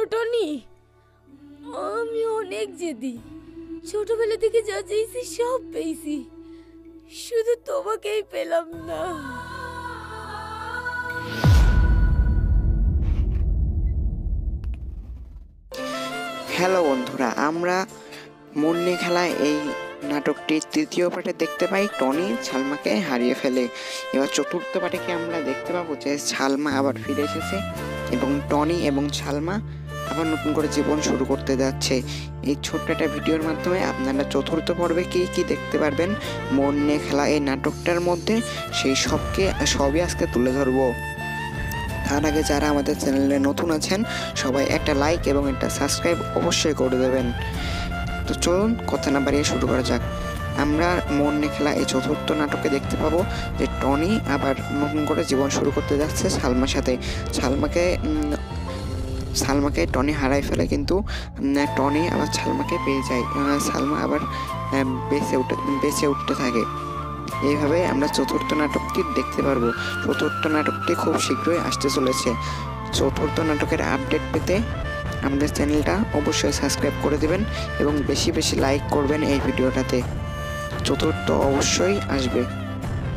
জানো টনি, আমি অনেক জেদি। ছোটবেলা থেকে যা চেয়েছি সব পেয়েছি, শুধু তোমাকেই পেলাম না। হ্যালো বন্ধুরা, আমরা মন নিয়ে খেলা এই নাটকটির তৃতীয় পার্টে দেখতে পাই টনি সালমাকে হারিয়ে ফেলে। এবার চতুর্থ পার্টে কি আমরা দেখতে পাবো যে সালমা আবার ফিরে এসেছে এবং টনি এবং সালমা আবার নতুন করে জীবন শুরু করতে যাচ্ছে। এই ছোট্ট একটা ভিডিওর মাধ্যমে আপনারা চতুর্থ পর্বে কি কি দেখতে পারবেন মন নিয়ে খেলা এই নাটকটার মধ্যে, সেই সবই আজকে তুলে ধরবো। তার আগে যারা আমাদের চ্যানেলে নতুন আছেন সবাই একটা লাইক এবং একটা সাবস্ক্রাইব অবশ্যই করে দেবেন। তো চলুন কথা না বাড়িয়ে শুরু করা যাক। আমরা মন নিয়ে খেলা এই চতুর্থ নাটকে দেখতে পাবো যে টনি আবার নতুন করে জীবন শুরু করতে যাচ্ছে সালমার সাথে। সালমাকে টনি হারাই ফেলে, কিন্তু টনি আবার সালমাকে পেয়ে যায়। সালমা আবার বেঁচে উঠতে থাকে। এইভাবে আমরা চতুর্থ নাটকটি দেখতে পারবো। চতুর্থ নাটকটি খুব শীঘ্রই আসতে চলেছে। চতুর্থ নাটকের আপডেট পেতে আমাদের চ্যানেলটা অবশ্যই সাবস্ক্রাইব করে দেবেন এবং বেশি বেশি লাইক করবেন এই ভিডিওটাতে। চতুর্থ অবশ্যই আসবে।